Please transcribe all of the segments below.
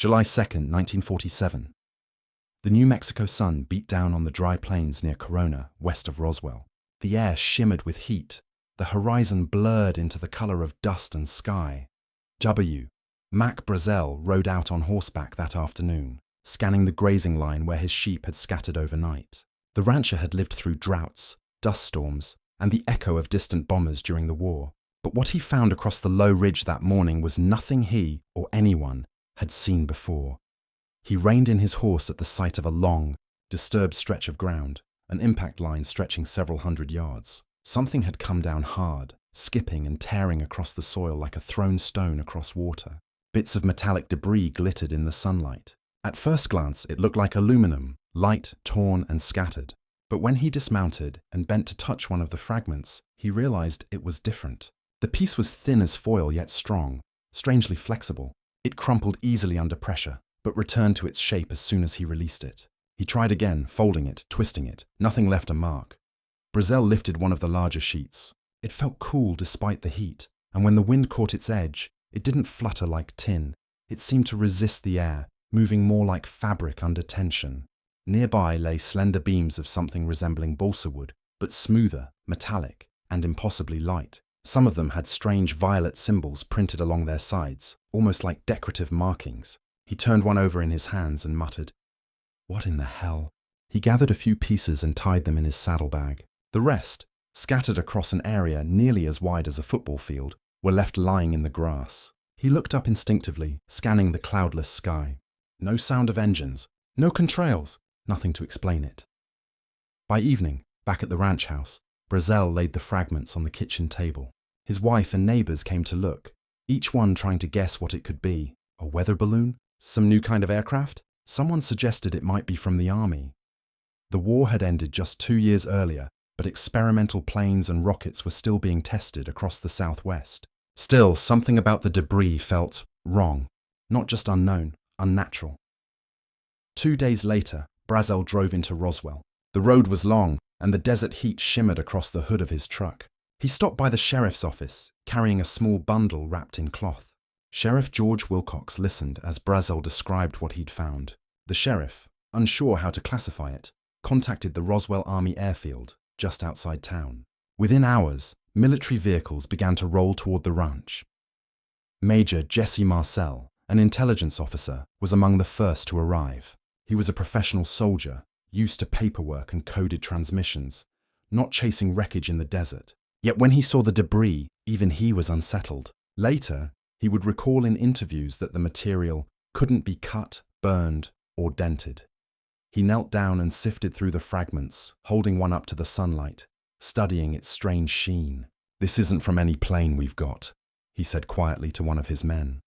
July 2nd, 1947. The New Mexico sun beat down on the dry plains near Corona, west of Roswell. The air shimmered with heat. The horizon blurred into the color of dust and sky. Mac Brazel rode out on horseback that afternoon, scanning the grazing line where his sheep had scattered overnight. The rancher had lived through droughts, dust storms, and the echo of distant bombers during the war. But what he found across the low ridge that morning was nothing he, or anyone, had seen before. He reined in his horse at the sight of a long, disturbed stretch of ground, an impact line stretching several hundred yards. Something had come down hard, skipping and tearing across the soil like a thrown stone across water. Bits of metallic debris glittered in the sunlight. At first glance, it looked like aluminum, light, torn, and scattered. But when he dismounted and bent to touch one of the fragments, he realized it was different. The piece was thin as foil yet strong, strangely flexible. It crumpled easily under pressure, but returned to its shape as soon as he released it. He tried again, folding it, twisting it. Nothing left a mark. Brazel lifted one of the larger sheets. It felt cool despite the heat, and when the wind caught its edge, it didn't flutter like tin. It seemed to resist the air, moving more like fabric under tension. Nearby lay slender beams of something resembling balsa wood, but smoother, metallic, and impossibly light. Some of them had strange violet symbols printed along their sides, almost like decorative markings. He turned one over in his hands and muttered, "What in the hell?" He gathered a few pieces and tied them in his saddlebag. The rest, scattered across an area nearly as wide as a football field, were left lying in the grass. He looked up instinctively, scanning the cloudless sky. No sound of engines, no contrails, nothing to explain it. By evening, back at the ranch house, Brazel laid the fragments on the kitchen table. His wife and neighbors came to look, each one trying to guess what it could be. A weather balloon? Some new kind of aircraft? Someone suggested it might be from the army. The war had ended just 2 years earlier, but experimental planes and rockets were still being tested across the Southwest. Still, something about the debris felt wrong, not just unknown, unnatural. 2 days later, Brazel drove into Roswell. The road was long, and the desert heat shimmered across the hood of his truck. He stopped by the sheriff's office, carrying a small bundle wrapped in cloth. Sheriff George Wilcox listened as Brazel described what he'd found. The sheriff, unsure how to classify it, contacted the Roswell Army airfield, just outside town. Within hours, military vehicles began to roll toward the ranch. Major Jesse Marcel, an intelligence officer, was among the first to arrive. He was a professional soldier, used to paperwork and coded transmissions, not chasing wreckage in the desert. Yet when he saw the debris, even he was unsettled. Later, he would recall in interviews that the material couldn't be cut, burned, or dented. He knelt down and sifted through the fragments, holding one up to the sunlight, studying its strange sheen. "This isn't from any plane we've got," he said quietly to one of his men.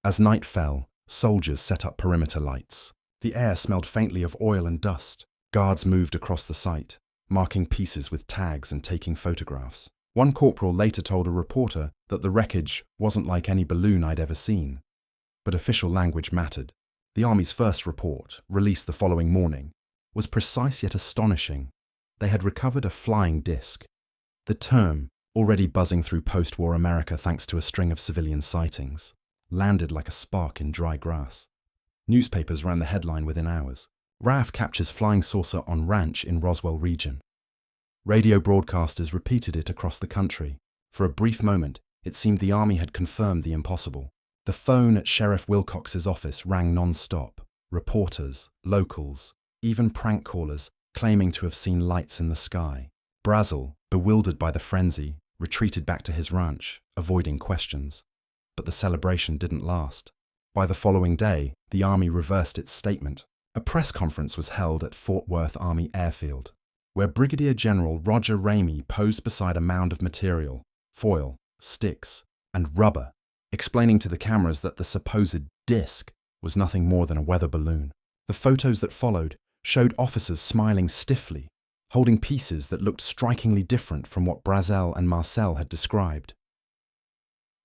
As night fell, soldiers set up perimeter lights. The air smelled faintly of oil and dust. Guards moved across the site, marking pieces with tags and taking photographs. One corporal later told a reporter that the wreckage wasn't like any balloon I'd ever seen. But official language mattered. The Army's first report, released the following morning, was precise yet astonishing. They had recovered a flying disc. The term, already buzzing through post-war America thanks to a string of civilian sightings, landed like a spark in dry grass. Newspapers ran the headline within hours. RAF captures flying saucer on ranch in Roswell region. Radio broadcasters repeated it across the country. For a brief moment, it seemed the Army had confirmed the impossible. The phone at Sheriff Wilcox's office rang non-stop. Reporters, locals, even prank callers claiming to have seen lights in the sky. Brazel, bewildered by the frenzy, retreated back to his ranch, avoiding questions. But the celebration didn't last. By the following day, the Army reversed its statement. A press conference was held at Fort Worth Army Airfield, where Brigadier General Roger Ramey posed beside a mound of material, foil, sticks, and rubber, explaining to the cameras that the supposed disc was nothing more than a weather balloon. The photos that followed showed officers smiling stiffly, holding pieces that looked strikingly different from what Brazel and Marcel had described.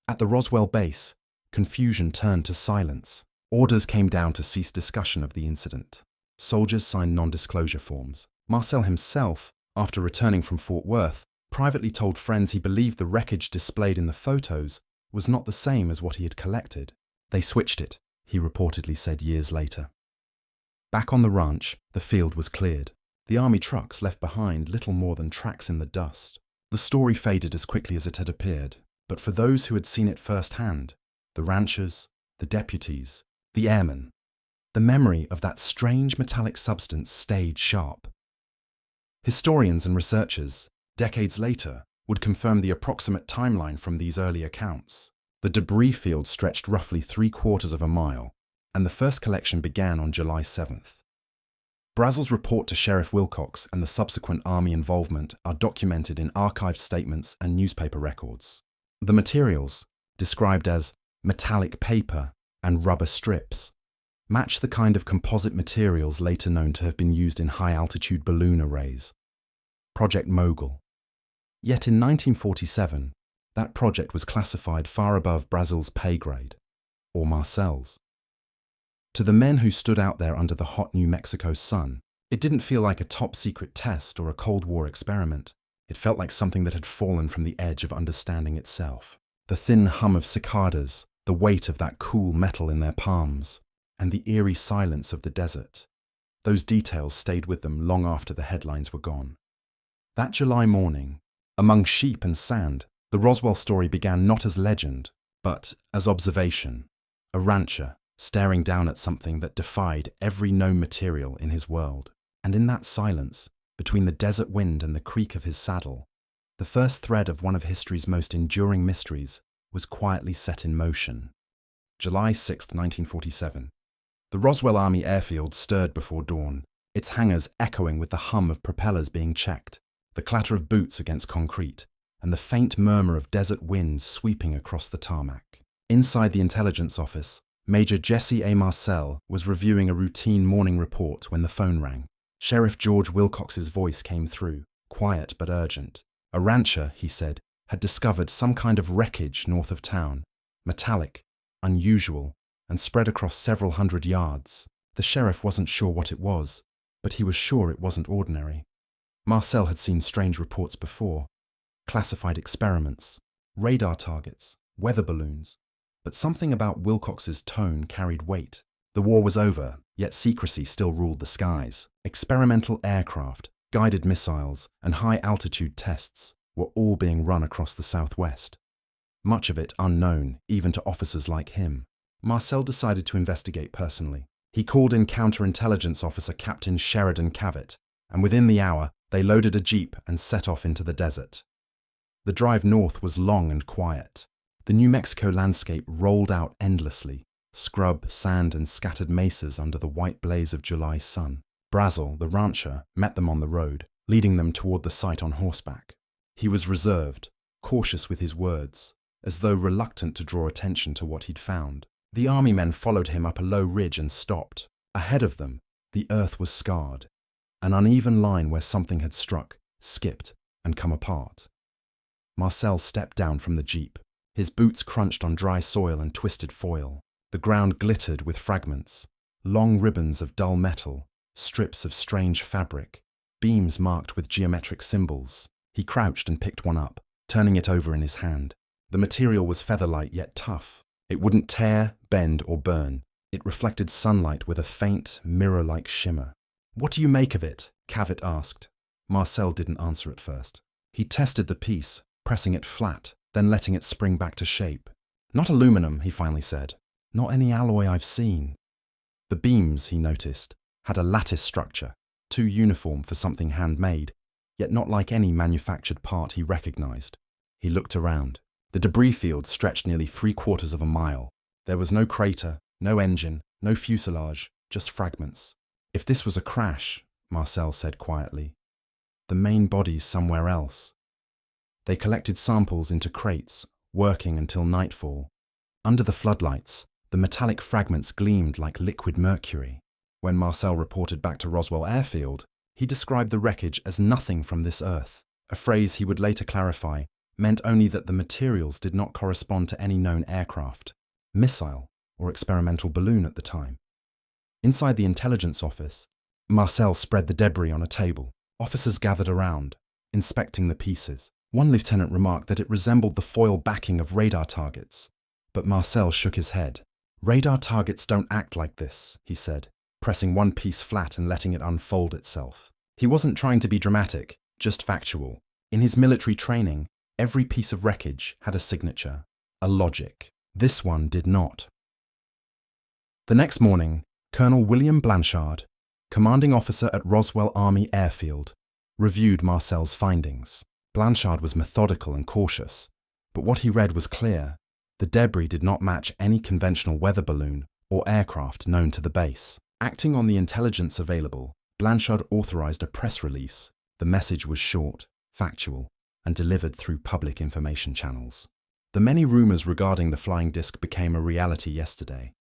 At the Roswell base, confusion turned to silence. Orders came down to cease discussion of the incident. Soldiers signed non-disclosure forms. Marcel himself, after returning from Fort Worth, privately told friends he believed the wreckage displayed in the photos was not the same as what he had collected. They switched it, he reportedly said years later. Back on the ranch, the field was cleared. The army trucks left behind little more than tracks in the dust. The story faded as quickly as it had appeared, but for those who had seen it firsthand, the ranchers, the deputies, the airmen, the memory of that strange metallic substance stayed sharp. Historians and researchers, decades later, would confirm the approximate timeline from these early accounts. The debris field stretched roughly 3/4 of a mile, and the first collection began on July 7th. Brazel's report to Sheriff Wilcox and the subsequent army involvement are documented in archived statements and newspaper records. The materials, described as metallic paper and rubber strips, match the kind of composite materials later known to have been used in high-altitude balloon arrays. Project Mogul. Yet in 1947, that project was classified far above Brazel's pay grade, or Marcel's. To the men who stood out there under the hot New Mexico sun, it didn't feel like a top-secret test or a Cold War experiment. It felt like something that had fallen from the edge of understanding itself. The thin hum of cicadas, the weight of that cool metal in their palms, and the eerie silence of the desert. Those details stayed with them long after the headlines were gone. That July morning, among sheep and sand, the Roswell story began not as legend, but as observation. A rancher, staring down at something that defied every known material in his world. And in that silence, between the desert wind and the creak of his saddle, the first thread of one of history's most enduring mysteries was quietly set in motion. July 6, 1947. The Roswell Army airfield stirred before dawn, its hangars echoing with the hum of propellers being checked, the clatter of boots against concrete, and the faint murmur of desert winds sweeping across the tarmac. Inside the intelligence office, Major Jesse A. Marcel was reviewing a routine morning report when the phone rang. Sheriff George Wilcox's voice came through, quiet but urgent. A rancher, he said, had discovered some kind of wreckage north of town, metallic, unusual, and spread across several hundred yards. The sheriff wasn't sure what it was, but he was sure it wasn't ordinary. Marcel had seen strange reports before, classified experiments, radar targets, weather balloons, but something about Wilcox's tone carried weight. The war was over, yet secrecy still ruled the skies. Experimental aircraft, guided missiles, and high-altitude tests were all being run across the Southwest. Much of it unknown, even to officers like him. Marcel decided to investigate personally. He called in counterintelligence officer Captain Sheridan Cavett, and within the hour, they loaded a jeep and set off into the desert. The drive north was long and quiet. The New Mexico landscape rolled out endlessly, scrub, sand, and scattered mesas under the white blaze of July sun. Brazel, the rancher, met them on the road, leading them toward the site on horseback. He was reserved, cautious with his words, as though reluctant to draw attention to what he'd found. The army men followed him up a low ridge and stopped. Ahead of them, the earth was scarred, an uneven line where something had struck, skipped, and come apart. Marcel stepped down from the jeep. His boots crunched on dry soil and twisted foil. The ground glittered with fragments, long ribbons of dull metal, strips of strange fabric, beams marked with geometric symbols. He crouched and picked one up, turning it over in his hand. The material was feather-light yet tough. It wouldn't tear, bend, or burn. It reflected sunlight with a faint, mirror-like shimmer. "What do you make of it?" Cavett asked. Marcel didn't answer at first. He tested the piece, pressing it flat, then letting it spring back to shape. "Not aluminum," he finally said. "Not any alloy I've seen." The beams, he noticed, had a lattice structure, too uniform for something handmade, yet not like any manufactured part he recognized. He looked around. The debris field stretched nearly 3/4 of a mile. There was no crater, no engine, no fuselage, just fragments. "If this was a crash," Marcel said quietly, "the main body's somewhere else." They collected samples into crates, working until nightfall. Under the floodlights, the metallic fragments gleamed like liquid mercury. When Marcel reported back to Roswell Airfield, he described the wreckage as nothing from this Earth, a phrase he would later clarify meant only that the materials did not correspond to any known aircraft, missile, or experimental balloon at the time. Inside the intelligence office, Marcel spread the debris on a table. Officers gathered around, inspecting the pieces. One lieutenant remarked that it resembled the foil backing of radar targets, but Marcel shook his head. "Radar targets don't act like this," he said, pressing one piece flat and letting it unfold itself. He wasn't trying to be dramatic, just factual. In his military training, every piece of wreckage had a signature, a logic. This one did not. The next morning, Colonel William Blanchard, commanding officer at Roswell Army Airfield, reviewed Marcel's findings. Blanchard was methodical and cautious, but what he read was clear. The debris did not match any conventional weather balloon or aircraft known to the base. Acting on the intelligence available, Blanchard authorized a press release. The message was short, factual, and delivered through public information channels. The many rumors regarding the flying disc became a reality yesterday,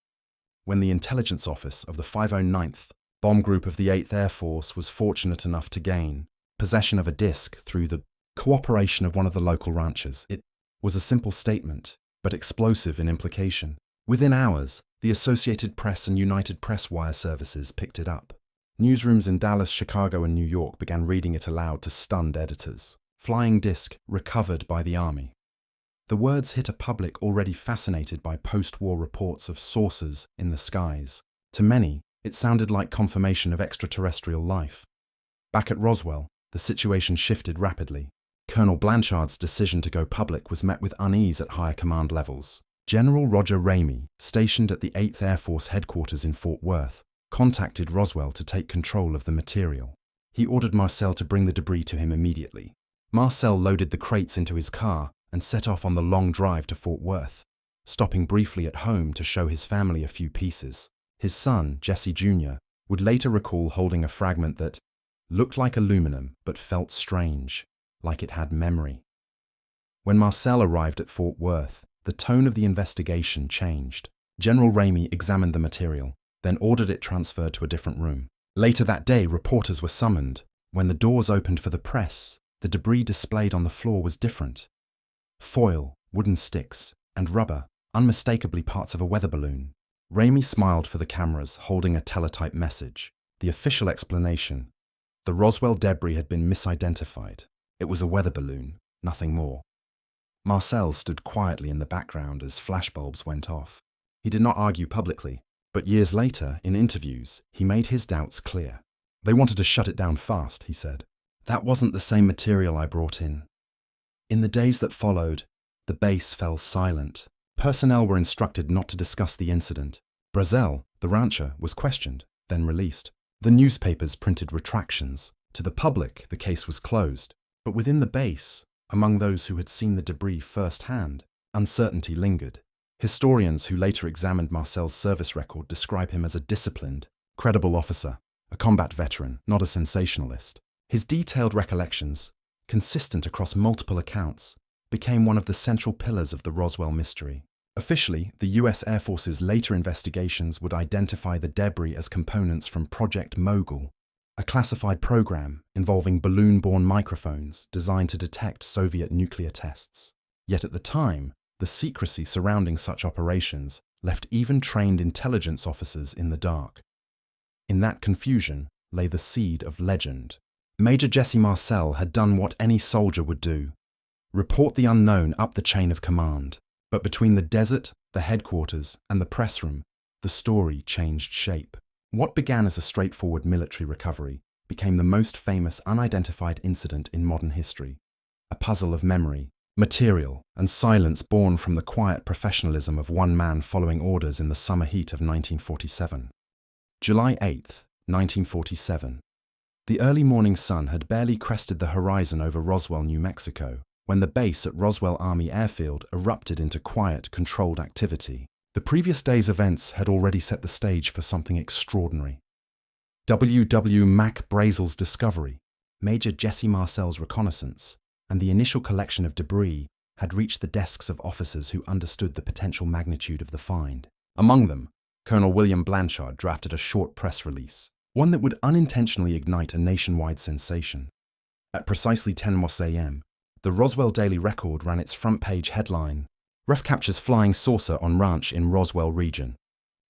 when the intelligence office of the 509th Bomb Group of the 8th Air Force was fortunate enough to gain possession of a disc through the cooperation of one of the local ranchers. It was a simple statement, but explosive in implication. Within hours, the Associated Press and United Press wire services picked it up. Newsrooms in Dallas, Chicago, and New York began reading it aloud to stunned editors. Flying disc recovered by the Army. The words hit a public already fascinated by post-war reports of saucers in the skies. To many, it sounded like confirmation of extraterrestrial life. Back at Roswell, the situation shifted rapidly. Colonel Blanchard's decision to go public was met with unease at higher command levels. General Roger Ramey, stationed at the 8th Air Force headquarters in Fort Worth, contacted Roswell to take control of the material. He ordered Marcel to bring the debris to him immediately. Marcel loaded the crates into his car and set off on the long drive to Fort Worth, stopping briefly at home to show his family a few pieces. His son, Jesse Jr., would later recall holding a fragment that looked like aluminum but felt strange, like it had memory. When Marcel arrived at Fort Worth, the tone of the investigation changed. General Ramey examined the material, then ordered it transferred to a different room. Later that day, reporters were summoned. When the doors opened for the press, the debris displayed on the floor was different. Foil, wooden sticks, and rubber, unmistakably parts of a weather balloon. Ramey smiled for the cameras, holding a teletype message. The official explanation: the Roswell debris had been misidentified. It was a weather balloon, nothing more. Marcel stood quietly in the background as flashbulbs went off. He did not argue publicly, but years later, in interviews, he made his doubts clear. "They wanted to shut it down fast," he said. "That wasn't the same material I brought in." In the days that followed, the base fell silent. Personnel were instructed not to discuss the incident. Brazel, the rancher, was questioned, then released. The newspapers printed retractions. To the public, the case was closed. But within the base, among those who had seen the debris firsthand, uncertainty lingered. Historians who later examined Marcel's service record describe him as a disciplined, credible officer, a combat veteran, not a sensationalist. His detailed recollections, consistent across multiple accounts, became one of the central pillars of the Roswell mystery. Officially, the US Air Force's later investigations would identify the debris as components from Project Mogul, a classified program involving balloon-borne microphones designed to detect Soviet nuclear tests. Yet at the time, the secrecy surrounding such operations left even trained intelligence officers in the dark. In that confusion lay the seed of legend. Major Jesse Marcel had done what any soldier would do: report the unknown up the chain of command. But between the desert, the headquarters, and the press room, the story changed shape. What began as a straightforward military recovery became the most famous unidentified incident in modern history, a puzzle of memory, material, and silence born from the quiet professionalism of one man following orders in the summer heat of 1947. July 8, 1947. The early morning sun had barely crested the horizon over Roswell, New Mexico, when the base at Roswell Army Airfield erupted into quiet, controlled activity. The previous day's events had already set the stage for something extraordinary. W. Mac Brazel's discovery, Major Jesse Marcel's reconnaissance, and the initial collection of debris had reached the desks of officers who understood the potential magnitude of the find. Among them, Colonel William Blanchard drafted a short press release, one that would unintentionally ignite a nationwide sensation. At precisely 10 a.m., the Roswell Daily Record ran its front-page headline, "Ref captures flying saucer on ranch in Roswell region."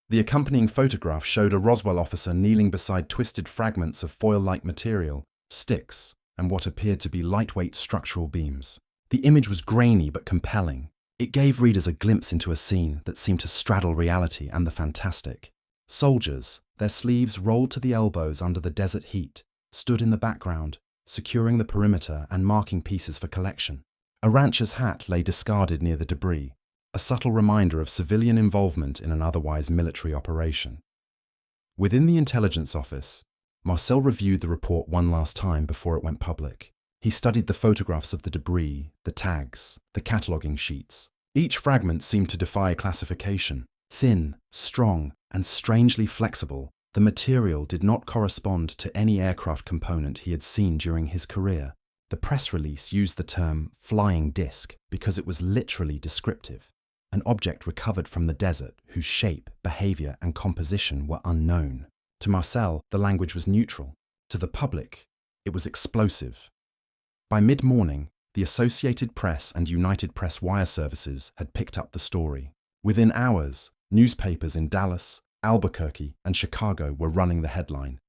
The accompanying photograph showed a Roswell officer kneeling beside twisted fragments of foil-like material, sticks, and what appeared to be lightweight structural beams. The image was grainy but compelling. It gave readers a glimpse into a scene that seemed to straddle reality and the fantastic. Soldiers, their sleeves rolled to the elbows under the desert heat, stood in the background, securing the perimeter and marking pieces for collection. A rancher's hat lay discarded near the debris, a subtle reminder of civilian involvement in an otherwise military operation. Within the intelligence office, Marcel reviewed the report one last time before it went public. He studied the photographs of the debris, the tags, the cataloguing sheets. Each fragment seemed to defy classification. Thin, strong, and strangely flexible, the material did not correspond to any aircraft component he had seen during his career. The press release used the term flying disc because it was literally descriptive, an object recovered from the desert whose shape, behavior, and composition were unknown. To Marcel, the language was neutral. To the public, it was explosive. By mid-morning, the Associated Press and United Press wire services had picked up the story. Within hours, newspapers in Dallas, Albuquerque, and Chicago were running the headline.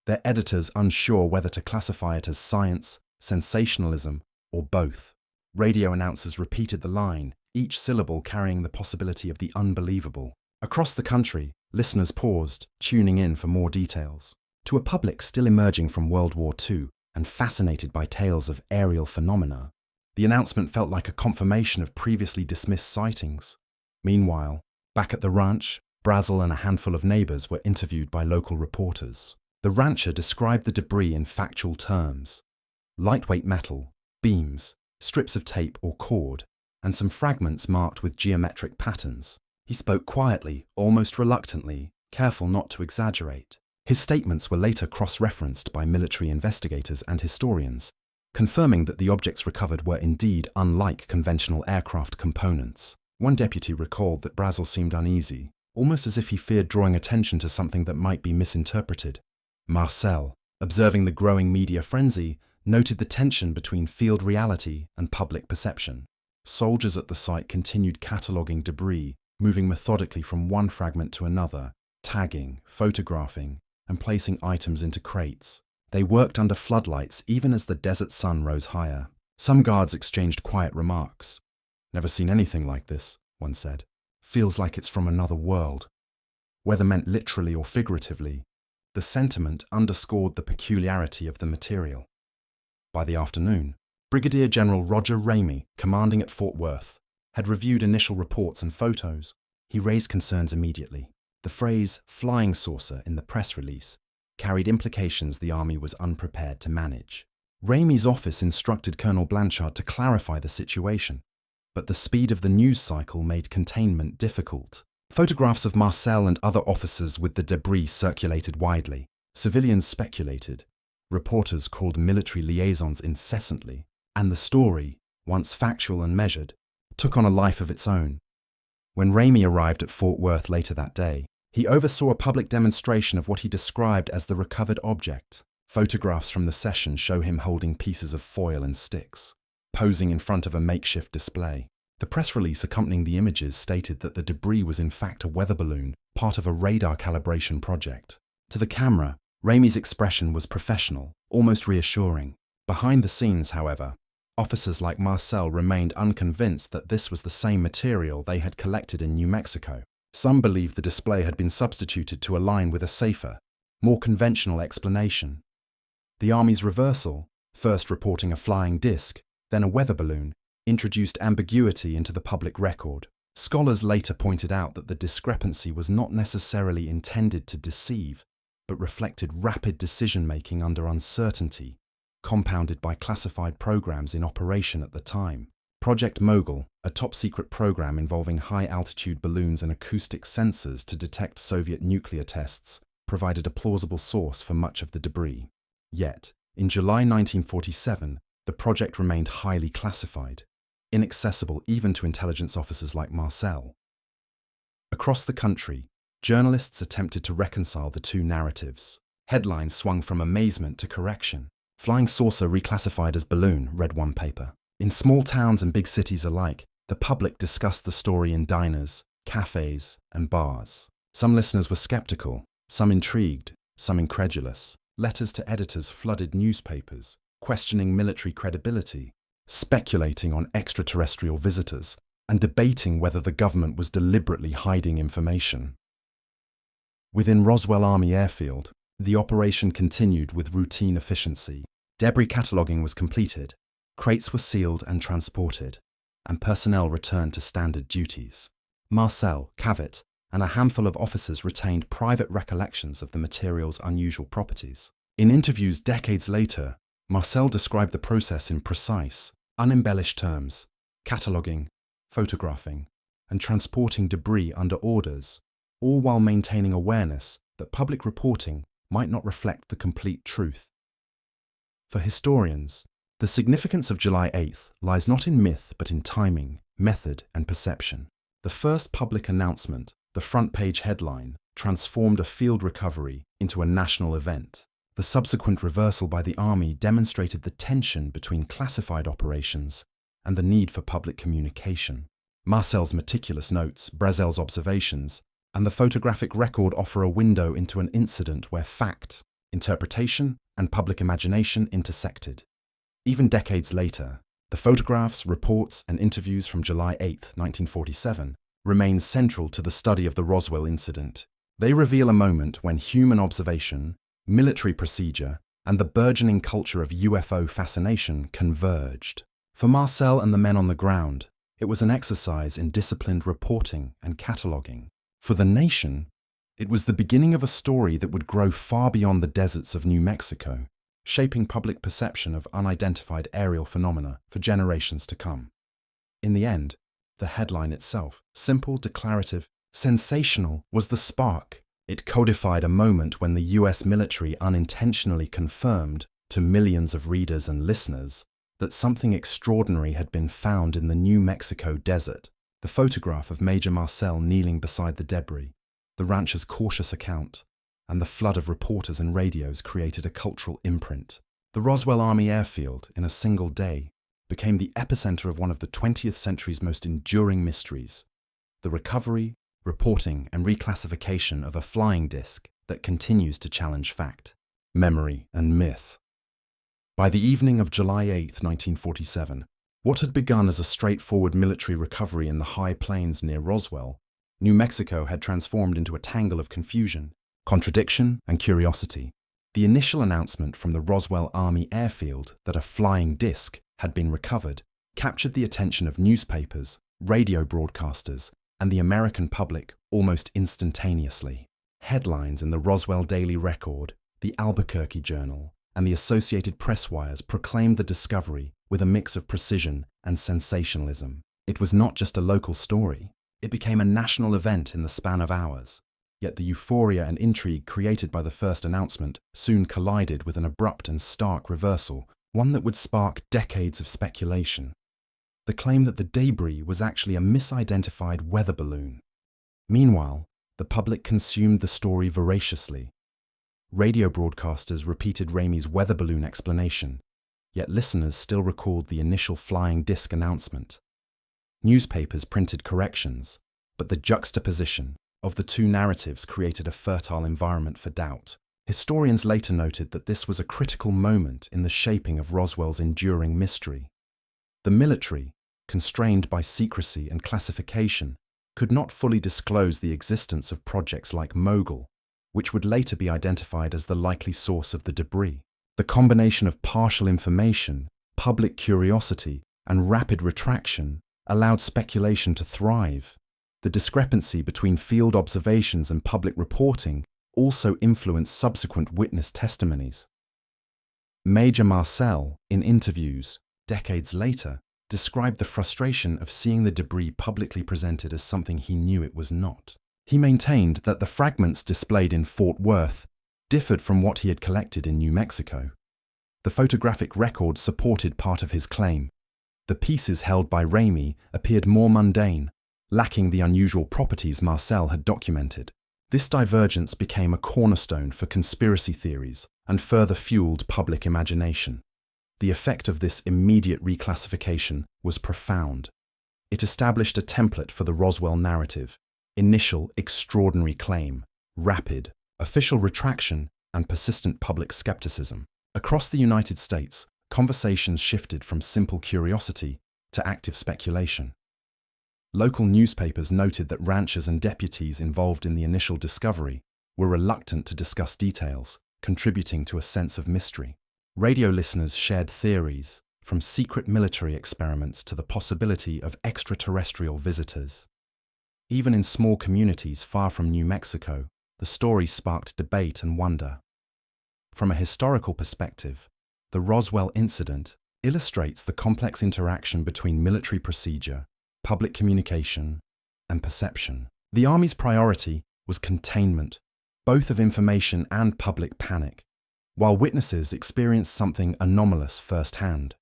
Their editors unsure whether to classify it as science, sensationalism, or both. Radio announcers repeated the line, each syllable carrying the possibility of the unbelievable. Across the country, listeners paused, tuning in for more details. To a public still emerging from World War II and fascinated by tales of aerial phenomena, the announcement felt like a confirmation of previously dismissed sightings. Meanwhile, back at the ranch, Brazel and a handful of neighbors were interviewed by local reporters. The rancher described the debris in factual terms: lightweight metal, beams, strips of tape or cord, and some fragments marked with geometric patterns. He spoke quietly, almost reluctantly, careful not to exaggerate. His statements were later cross-referenced by military investigators and historians, confirming that the objects recovered were indeed unlike conventional aircraft components. One deputy recalled that Brazel seemed uneasy, almost as if he feared drawing attention to something that might be misinterpreted. Marcel, observing the growing media frenzy, noted the tension between field reality and public perception. Soldiers at the site continued cataloguing debris, moving methodically from one fragment to another, tagging, photographing, and placing items into crates. They worked under floodlights even as the desert sun rose higher. Some guards exchanged quiet remarks. "Never seen anything like this," one said. "Feels like it's from another world." Whether meant literally or figuratively, the sentiment underscored the peculiarity of the material. By the afternoon, Brigadier General Roger Ramey, commanding at Fort Worth, had reviewed initial reports and photos. He raised concerns immediately. The phrase "flying saucer" in the press release carried implications the Army was unprepared to manage. Ramey's office instructed Colonel Blanchard to clarify the situation, but the speed of the news cycle made containment difficult. Photographs of Marcel and other officers with the debris circulated widely. Civilians speculated. Reporters called military liaisons incessantly, and the story, once factual and measured, took on a life of its own. When Ramey arrived at Fort Worth later that day, he oversaw a public demonstration of what he described as the recovered object. Photographs from the session show him holding pieces of foil and sticks, posing in front of a makeshift display. The press release accompanying the images stated that the debris was in fact a weather balloon, part of a radar calibration project. To the camera, Ramey's expression was professional, almost reassuring. Behind the scenes, however, officers like Marcel remained unconvinced that this was the same material they had collected in New Mexico. Some believed the display had been substituted to align with a safer, more conventional explanation. The Army's reversal, first reporting a flying disc, then a weather balloon, introduced ambiguity into the public record. Scholars later pointed out that the discrepancy was not necessarily intended to deceive, but reflected rapid decision-making under uncertainty, compounded by classified programs in operation at the time. Project Mogul, a top-secret program involving high-altitude balloons and acoustic sensors to detect Soviet nuclear tests, provided a plausible source for much of the debris. Yet, in July 1947, the project remained highly classified, inaccessible even to intelligence officers like Marcel. Across the country, journalists attempted to reconcile the two narratives. Headlines swung from amazement to correction. "Flying saucer reclassified as balloon," read one paper. In small towns and big cities alike, the public discussed the story in diners, cafes, and bars. Some listeners were skeptical, some intrigued, some incredulous. Letters to editors flooded newspapers, questioning military credibility, speculating on extraterrestrial visitors, and debating whether the government was deliberately hiding information. Within Roswell Army Airfield, the operation continued with routine efficiency. Debris cataloguing was completed, crates were sealed and transported, and personnel returned to standard duties. Marcel, Cavett, and a handful of officers retained private recollections of the material's unusual properties. In interviews decades later, Marcel described the process in precise, unembellished terms, cataloguing, photographing, and transporting debris under orders, all while maintaining awareness that public reporting might not reflect the complete truth. For historians, the significance of July 8th lies not in myth but in timing, method, and perception. The first public announcement, the front-page headline, transformed a field recovery into a national event. The subsequent reversal by the Army demonstrated the tension between classified operations and the need for public communication. Marcel's meticulous notes, Brazel's observations, and the photographic record offer a window into an incident where fact, interpretation, and public imagination intersected. Even decades later, the photographs, reports, and interviews from July 8, 1947, remain central to the study of the Roswell Incident. They reveal a moment when human observation, military procedure, and the burgeoning culture of UFO fascination converged. For Marcel and the men on the ground, it was an exercise in disciplined reporting and cataloguing. For the nation, it was the beginning of a story that would grow far beyond the deserts of New Mexico, shaping public perception of unidentified aerial phenomena for generations to come. In the end, the headline itself, simple, declarative, sensational, was the spark. It codified a moment when the US military unintentionally confirmed to millions of readers and listeners that something extraordinary had been found in the New Mexico desert. The photograph of Major Marcel kneeling beside the debris, the rancher's cautious account, and the flood of reporters and radios created a cultural imprint. The Roswell Army Airfield, in a single day, became the epicenter of one of the 20th century's most enduring mysteries, the recovery, reporting, and reclassification of a flying disc that continues to challenge fact, memory, and myth. By the evening of July 8, 1947, what had begun as a straightforward military recovery in the high plains near Roswell, New Mexico had transformed into a tangle of confusion, contradiction, and curiosity. The initial announcement from the Roswell Army Airfield that a flying disc had been recovered captured the attention of newspapers, radio broadcasters, and the American public almost instantaneously. Headlines in the Roswell Daily Record, the Albuquerque Journal, and the Associated Press wires proclaimed the discovery with a mix of precision and sensationalism. It was not just a local story. It became a national event in the span of hours. Yet the euphoria and intrigue created by the first announcement soon collided with an abrupt and stark reversal, one that would spark decades of speculation. The claim that the debris was actually a misidentified weather balloon. Meanwhile, the public consumed the story voraciously. Radio broadcasters repeated Ramey's weather balloon explanation, yet listeners still recalled the initial flying disc announcement. Newspapers printed corrections, but the juxtaposition of the two narratives created a fertile environment for doubt. Historians later noted that this was a critical moment in the shaping of Roswell's enduring mystery. The military, constrained by secrecy and classification, could not fully disclose the existence of projects like Mogul, which would later be identified as the likely source of the debris. The combination of partial information, public curiosity, and rapid retraction allowed speculation to thrive. The discrepancy between field observations and public reporting also influenced subsequent witness testimonies. Major Marcel, in interviews decades later, described the frustration of seeing the debris publicly presented as something he knew it was not. He maintained that the fragments displayed in Fort Worth differed from what he had collected in New Mexico. The photographic record supported part of his claim. The pieces held by Ramey appeared more mundane, lacking the unusual properties Marcel had documented. This divergence became a cornerstone for conspiracy theories and further fueled public imagination. The effect of this immediate reclassification was profound. It established a template for the Roswell narrative: initial extraordinary claim, rapid official retraction, and persistent public skepticism. Across the United States, conversations shifted from simple curiosity to active speculation. Local newspapers noted that ranchers and deputies involved in the initial discovery were reluctant to discuss details, contributing to a sense of mystery. Radio listeners shared theories, from secret military experiments to the possibility of extraterrestrial visitors. Even in small communities far from New Mexico, the story sparked debate and wonder. From a historical perspective, the Roswell Incident illustrates the complex interaction between military procedure, public communication, and perception. The Army's priority was containment, both of information and public panic, while witnesses experienced something anomalous firsthand.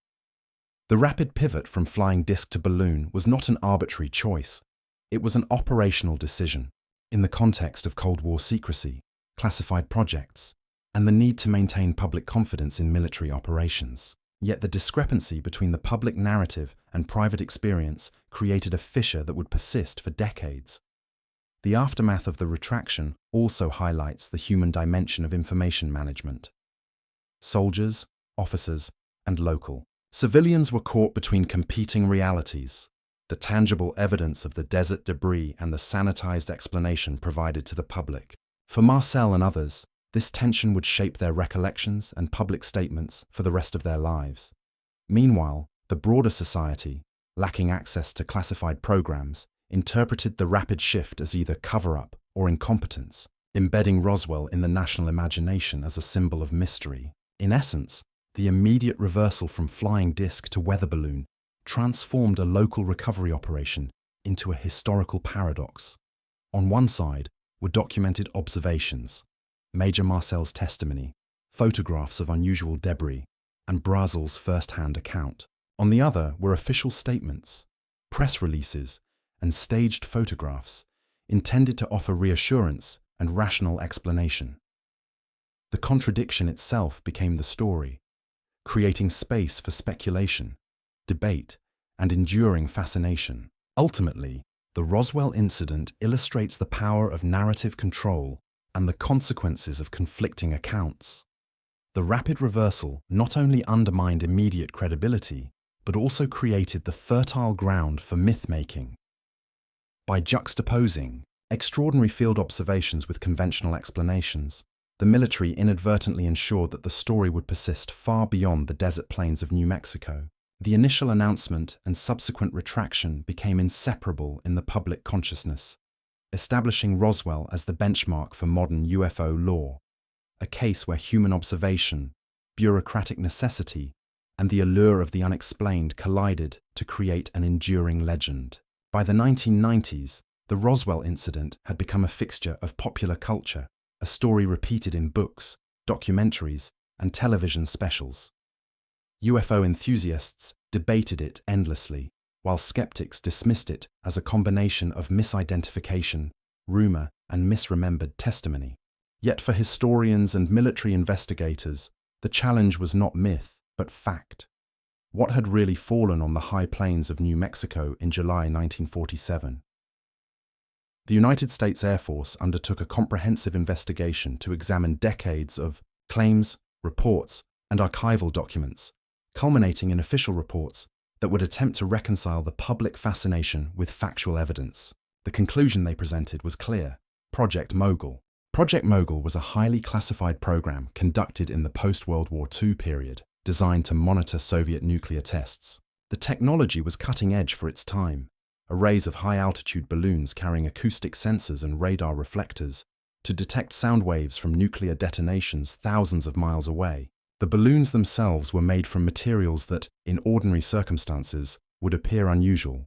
The rapid pivot from flying disc to balloon was not an arbitrary choice. It was an operational decision in the context of Cold War secrecy, classified projects, and the need to maintain public confidence in military operations. Yet the discrepancy between the public narrative and private experience created a fissure that would persist for decades. The aftermath of the retraction also highlights the human dimension of information management. Soldiers, officers, and local civilians were caught between competing realities, the tangible evidence of the desert debris and the sanitized explanation provided to the public. For Marcel and others, this tension would shape their recollections and public statements for the rest of their lives. Meanwhile, the broader society, lacking access to classified programs, interpreted the rapid shift as either cover-up or incompetence, embedding Roswell in the national imagination as a symbol of mystery. In essence, the immediate reversal from flying disc to weather balloon transformed a local recovery operation into a historical paradox. On one side were documented observations, Major Marcel's testimony, photographs of unusual debris, and Brazel's first-hand account. On the other were official statements, press releases, and staged photographs intended to offer reassurance and rational explanation. The contradiction itself became the story, creating space for speculation, debate, and enduring fascination. Ultimately, the Roswell Incident illustrates the power of narrative control and the consequences of conflicting accounts. The rapid reversal not only undermined immediate credibility, but also created the fertile ground for myth-making. By juxtaposing extraordinary field observations with conventional explanations, the military inadvertently ensured that the story would persist far beyond the desert plains of New Mexico. The initial announcement and subsequent retraction became inseparable in the public consciousness, establishing Roswell as the benchmark for modern UFO lore, a case where human observation, bureaucratic necessity, and the allure of the unexplained collided to create an enduring legend. By the 1990s, the Roswell Incident had become a fixture of popular culture, a story repeated in books, documentaries, and television specials. UFO enthusiasts debated it endlessly, while skeptics dismissed it as a combination of misidentification, rumor, and misremembered testimony. Yet for historians and military investigators, the challenge was not myth, but fact. What had really fallen on the high plains of New Mexico in July 1947? The United States Air Force undertook a comprehensive investigation to examine decades of claims, reports, and archival documents, culminating in official reports that would attempt to reconcile the public fascination with factual evidence. The conclusion they presented was clear: Project Mogul. Project Mogul was a highly classified program conducted in the post-World War II period, designed to monitor Soviet nuclear tests. The technology was cutting edge for its time. Arrays of high-altitude balloons carrying acoustic sensors and radar reflectors to detect sound waves from nuclear detonations thousands of miles away. The balloons themselves were made from materials that, in ordinary circumstances, would appear unusual: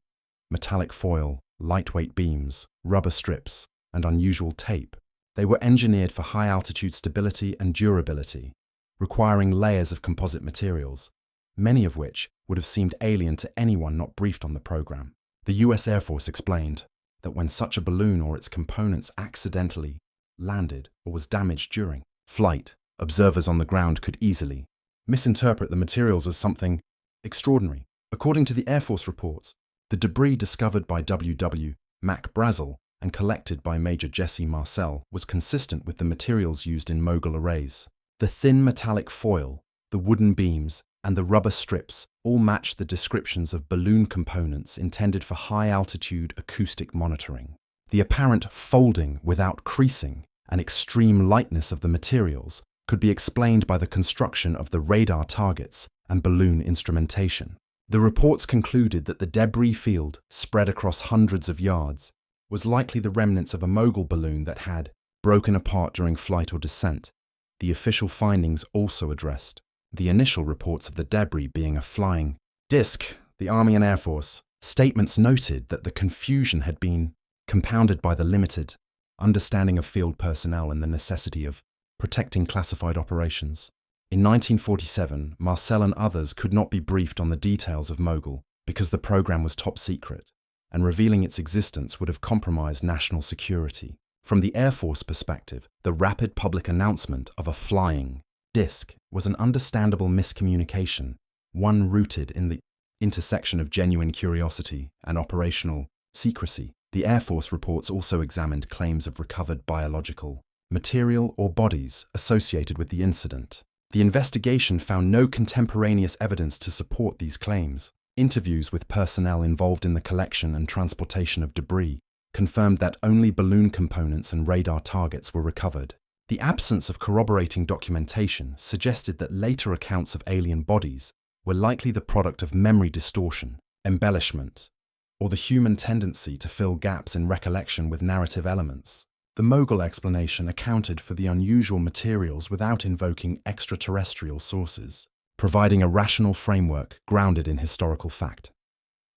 metallic foil, lightweight beams, rubber strips, and unusual tape. They were engineered for high-altitude stability and durability, requiring layers of composite materials, many of which would have seemed alien to anyone not briefed on the program. The US Air Force explained that when such a balloon or its components accidentally landed or was damaged during flight, observers on the ground could easily misinterpret the materials as something extraordinary. According to the Air Force reports, the debris discovered by W.W. Mac Brazel and collected by Major Jesse Marcel was consistent with the materials used in Mogul arrays. The thin metallic foil, the wooden beams, and the rubber strips all match the descriptions of balloon components intended for high-altitude acoustic monitoring. The apparent folding without creasing and extreme lightness of the materials could be explained by the construction of the radar targets and balloon instrumentation. The reports concluded that the debris field, spread across hundreds of yards, was likely the remnants of a Mogul balloon that had broken apart during flight or descent. The official findings also addressed the initial reports of the debris being a flying disc. The Army and Air Force statements noted that the confusion had been compounded by the limited understanding of field personnel and the necessity of protecting classified operations. In 1947, Marcel and others could not be briefed on the details of Mogul because the program was top secret, and revealing its existence would have compromised national security. From the Air Force perspective, the rapid public announcement of a flying disc was an understandable miscommunication, one rooted in the intersection of genuine curiosity and operational secrecy. The Air Force reports also examined claims of recovered biological material or bodies associated with the incident. The investigation found no contemporaneous evidence to support these claims. Interviews with personnel involved in the collection and transportation of debris confirmed that only balloon components and radar targets were recovered. The absence of corroborating documentation suggested that later accounts of alien bodies were likely the product of memory distortion, embellishment, or the human tendency to fill gaps in recollection with narrative elements. The Mogul explanation accounted for the unusual materials without invoking extraterrestrial sources, providing a rational framework grounded in historical fact.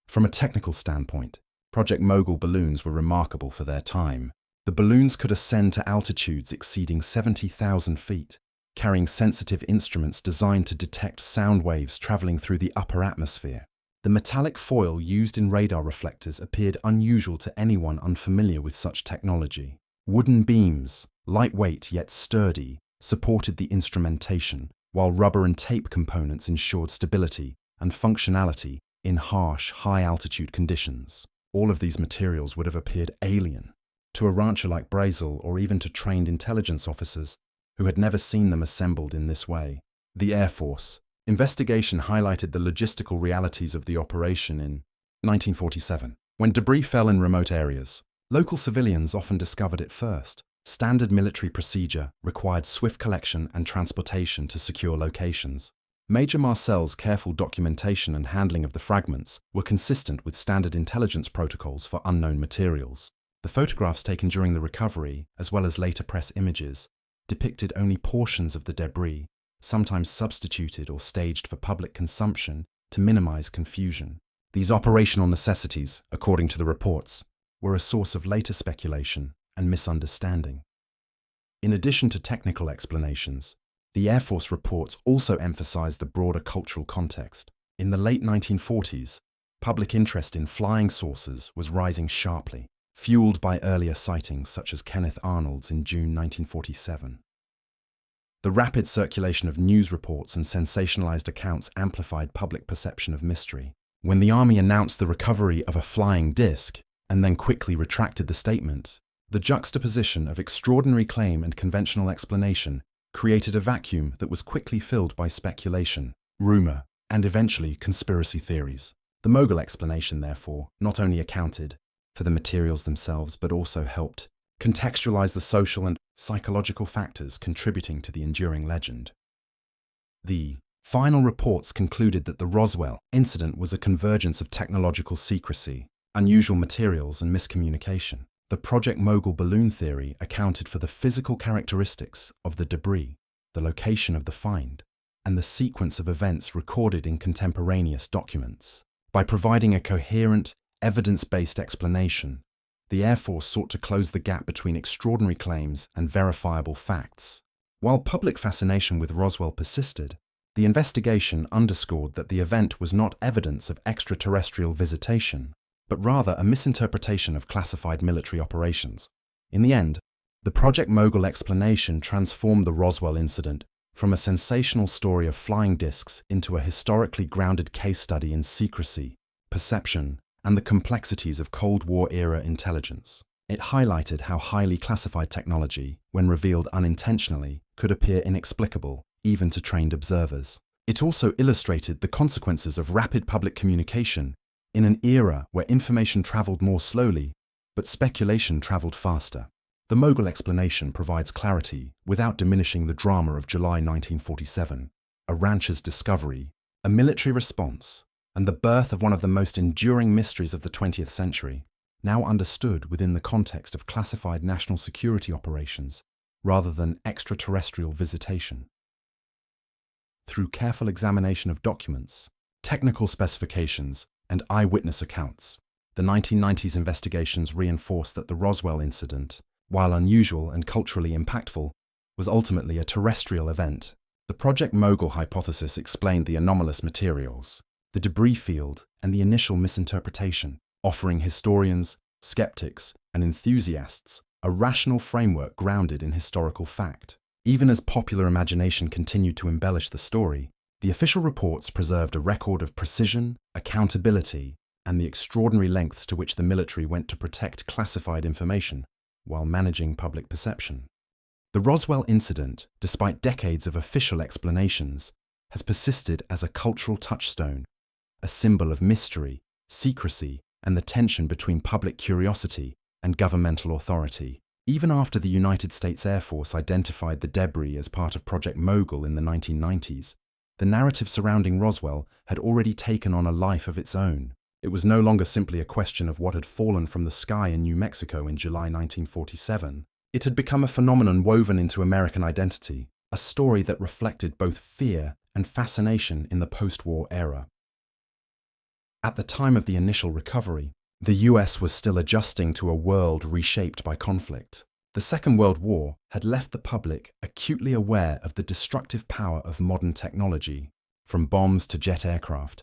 From a technical standpoint, Project Mogul balloons were remarkable for their time. The balloons could ascend to altitudes exceeding 70,000 feet, carrying sensitive instruments designed to detect sound waves traveling through the upper atmosphere. The metallic foil used in radar reflectors appeared unusual to anyone unfamiliar with such technology. Wooden beams, lightweight yet sturdy, supported the instrumentation, while rubber and tape components ensured stability and functionality in harsh, high-altitude conditions. All of these materials would have appeared alien to a rancher like Brazel, or even to trained intelligence officers who had never seen them assembled in this way. The Air Force investigation highlighted the logistical realities of the operation in 1947. When debris fell in remote areas, local civilians often discovered it first. Standard military procedure required swift collection and transportation to secure locations. Major Marcel's careful documentation and handling of the fragments were consistent with standard intelligence protocols for unknown materials. The photographs taken during the recovery, as well as later press images, depicted only portions of the debris, sometimes substituted or staged for public consumption to minimize confusion. These operational necessities, according to the reports, were a source of later speculation and misunderstanding. In addition to technical explanations, the Air Force reports also emphasized the broader cultural context. In the late 1940s, public interest in flying saucers was rising sharply, fueled by earlier sightings such as Kenneth Arnold's in June 1947. The rapid circulation of news reports and sensationalized accounts amplified public perception of mystery. When the Army announced the recovery of a flying disc and then quickly retracted the statement, the juxtaposition of extraordinary claim and conventional explanation created a vacuum that was quickly filled by speculation, rumor, and eventually conspiracy theories. The Mogul explanation, therefore, not only accounted for the materials themselves, but also helped contextualize the social and psychological factors contributing to the enduring legend. The final reports concluded that the Roswell incident was a convergence of technological secrecy, unusual materials, and miscommunication. The Project Mogul balloon theory accounted for the physical characteristics of the debris, the location of the find, and the sequence of events recorded in contemporaneous documents. By providing a coherent, evidence-based explanation, the Air Force sought to close the gap between extraordinary claims and verifiable facts. While public fascination with Roswell persisted, the investigation underscored that the event was not evidence of extraterrestrial visitation, but rather a misinterpretation of classified military operations. In the end, the Project Mogul explanation transformed the Roswell incident from a sensational story of flying discs into a historically grounded case study in secrecy, perception, and the complexities of Cold War-era intelligence. It highlighted how highly classified technology, when revealed unintentionally, could appear inexplicable, even to trained observers. It also illustrated the consequences of rapid public communication in an era where information traveled more slowly, but speculation traveled faster. The Mogul explanation provides clarity without diminishing the drama of July 1947, a rancher's discovery, a military response, and the birth of one of the most enduring mysteries of the 20th century, now understood within the context of classified national security operations rather than extraterrestrial visitation. Through careful examination of documents, technical specifications, and eyewitness accounts, the 1990s investigations reinforced that the Roswell incident, while unusual and culturally impactful, was ultimately a terrestrial event. The Project Mogul hypothesis explained the anomalous materials, the debris field, and the initial misinterpretation, offering historians, skeptics, and enthusiasts a rational framework grounded in historical fact. Even as popular imagination continued to embellish the story, the official reports preserved a record of precision, accountability, and the extraordinary lengths to which the military went to protect classified information while managing public perception. The Roswell incident, despite decades of official explanations, has persisted as a cultural touchstone, a symbol of mystery, secrecy, and the tension between public curiosity and governmental authority. Even after the United States Air Force identified the debris as part of Project Mogul in the 1990s, the narrative surrounding Roswell had already taken on a life of its own. It was no longer simply a question of what had fallen from the sky in New Mexico in July 1947. It had become a phenomenon woven into American identity, a story that reflected both fear and fascination in the post-war era. At the time of the initial recovery, the US was still adjusting to a world reshaped by conflict. The Second World War had left the public acutely aware of the destructive power of modern technology, from bombs to jet aircraft,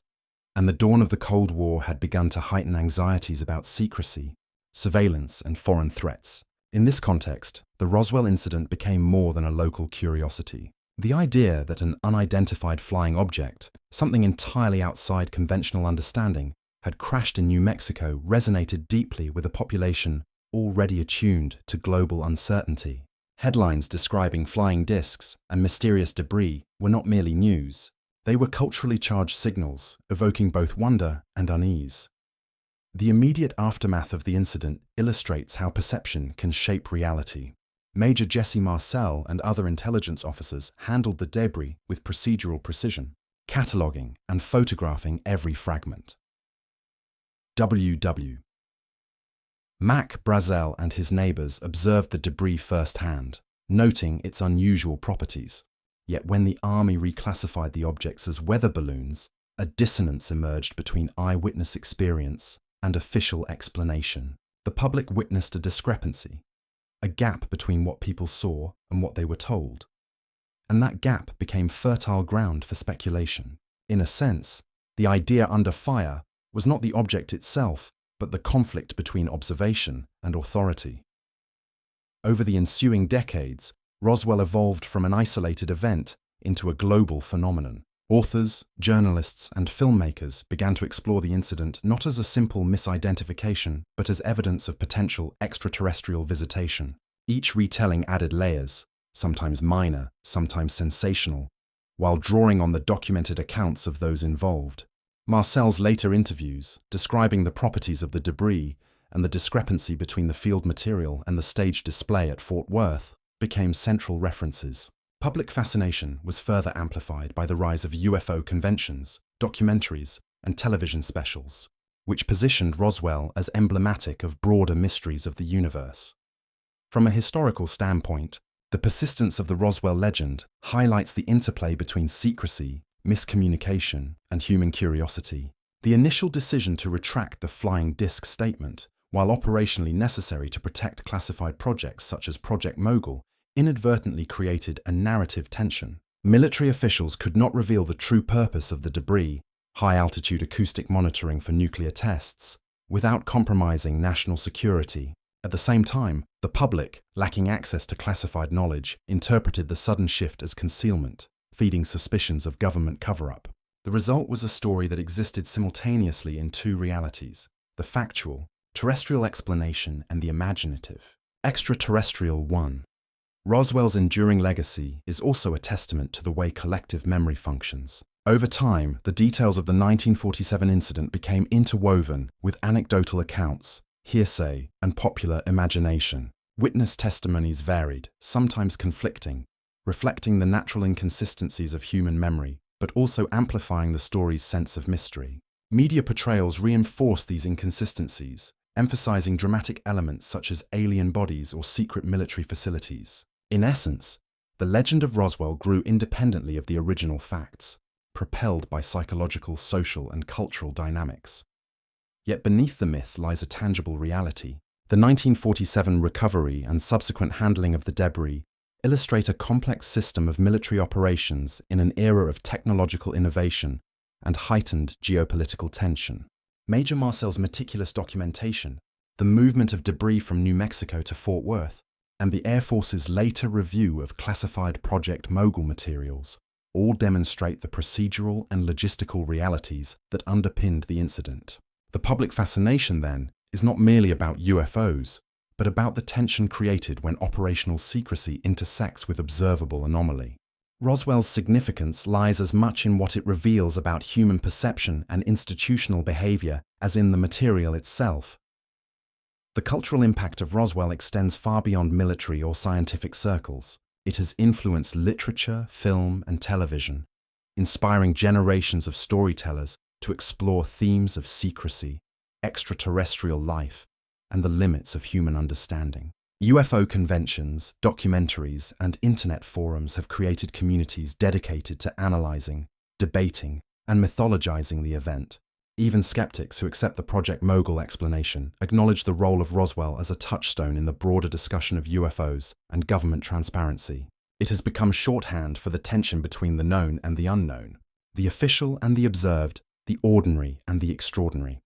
and the dawn of the Cold War had begun to heighten anxieties about secrecy, surveillance, and foreign threats. In this context, the Roswell incident became more than a local curiosity. The idea that an unidentified flying object, something entirely outside conventional understanding, had crashed in New Mexico resonated deeply with a population already attuned to global uncertainty. Headlines describing flying discs and mysterious debris were not merely news. They were culturally charged signals, evoking both wonder and unease. The immediate aftermath of the incident illustrates how perception can shape reality. Major Jesse Marcel and other intelligence officers handled the debris with procedural precision, cataloging and photographing every fragment. W.W. Mac Brazel and his neighbors observed the debris firsthand, noting its unusual properties. Yet when the Army reclassified the objects as weather balloons, a dissonance emerged between eyewitness experience and official explanation. The public witnessed a discrepancy, a gap between what people saw and what they were told. And that gap became fertile ground for speculation. In a sense, the idea under fire was not the object itself, but the conflict between observation and authority. Over the ensuing decades, Roswell evolved from an isolated event into a global phenomenon. Authors, journalists, and filmmakers began to explore the incident not as a simple misidentification, but as evidence of potential extraterrestrial visitation. Each retelling added layers, sometimes minor, sometimes sensational, while drawing on the documented accounts of those involved. Marcel's later interviews, describing the properties of the debris and the discrepancy between the field material and the staged display at Fort Worth, became central references. Public fascination was further amplified by the rise of UFO conventions, documentaries, and television specials, which positioned Roswell as emblematic of broader mysteries of the universe. From a historical standpoint, the persistence of the Roswell legend highlights the interplay between secrecy, miscommunication, and human curiosity. The initial decision to retract the flying disc statement, while operationally necessary to protect classified projects such as Project Mogul, inadvertently created a narrative tension. Military officials could not reveal the true purpose of the debris, high-altitude acoustic monitoring for nuclear tests, without compromising national security. At the same time, the public, lacking access to classified knowledge, interpreted the sudden shift as concealment, feeding suspicions of government cover-up. The result was a story that existed simultaneously in two realities: the factual, terrestrial explanation and the imaginative. Extraterrestrial 1. Roswell's enduring legacy is also a testament to the way collective memory functions. Over time, the details of the 1947 incident became interwoven with anecdotal accounts, hearsay, and popular imagination. Witness testimonies varied, sometimes conflicting, reflecting the natural inconsistencies of human memory, but also amplifying the story's sense of mystery. Media portrayals reinforced these inconsistencies, emphasizing dramatic elements such as alien bodies or secret military facilities. In essence, the legend of Roswell grew independently of the original facts, propelled by psychological, social, and cultural dynamics. Yet beneath the myth lies a tangible reality. The 1947 recovery and subsequent handling of the debris illustrate a complex system of military operations in an era of technological innovation and heightened geopolitical tension. Major Marcel's meticulous documentation, the movement of debris from New Mexico to Fort Worth, and the Air Force's later review of classified Project Mogul materials all demonstrate the procedural and logistical realities that underpinned the incident. The public fascination, then, is not merely about UFOs, but about the tension created when operational secrecy intersects with observable anomaly. Roswell's significance lies as much in what it reveals about human perception and institutional behavior as in the material itself. The cultural impact of Roswell extends far beyond military or scientific circles. It has influenced literature, film, and television, inspiring generations of storytellers to explore themes of secrecy, extraterrestrial life, and the limits of human understanding. UFO conventions, documentaries, and internet forums have created communities dedicated to analyzing, debating, and mythologizing the event. Even skeptics who accept the Project Mogul explanation acknowledge the role of Roswell as a touchstone in the broader discussion of UFOs and government transparency. It has become shorthand for the tension between the known and the unknown, the official and the observed, the ordinary and the extraordinary.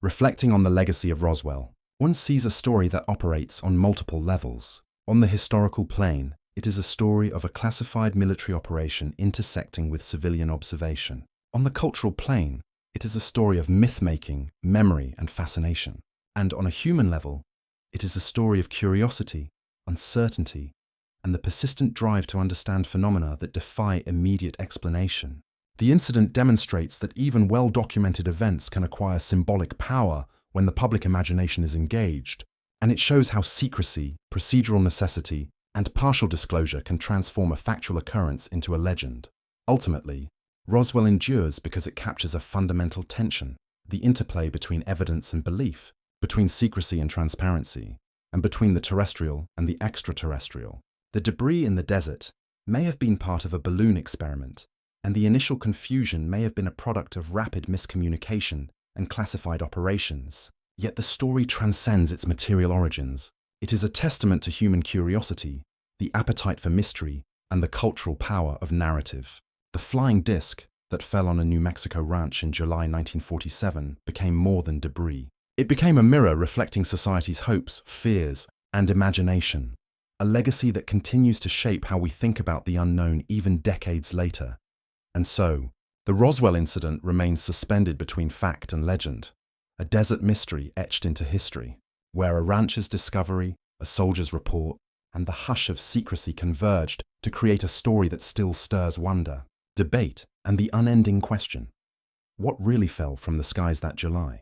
Reflecting on the legacy of Roswell, one sees a story that operates on multiple levels. On the historical plane, it is a story of a classified military operation intersecting with civilian observation. On the cultural plane, it is a story of myth-making, memory, and fascination. And on a human level, it is a story of curiosity, uncertainty, and the persistent drive to understand phenomena that defy immediate explanation. The incident demonstrates that even well-documented events can acquire symbolic power when the public imagination is engaged, and it shows how secrecy, procedural necessity, and partial disclosure can transform a factual occurrence into a legend. Ultimately, Roswell endures because it captures a fundamental tension, the interplay between evidence and belief, between secrecy and transparency, and between the terrestrial and the extraterrestrial. The debris in the desert may have been part of a balloon experiment, and the initial confusion may have been a product of rapid miscommunication and classified operations. Yet the story transcends its material origins. It is a testament to human curiosity, the appetite for mystery, and the cultural power of narrative. The flying disc that fell on a New Mexico ranch in July 1947 became more than debris. It became a mirror reflecting society's hopes, fears, and imagination, a legacy that continues to shape how we think about the unknown even decades later. And so, the Roswell incident remains suspended between fact and legend, a desert mystery etched into history, where a rancher's discovery, a soldier's report, and the hush of secrecy converged to create a story that still stirs wonder, debate, and the unending question: what really fell from the skies that July?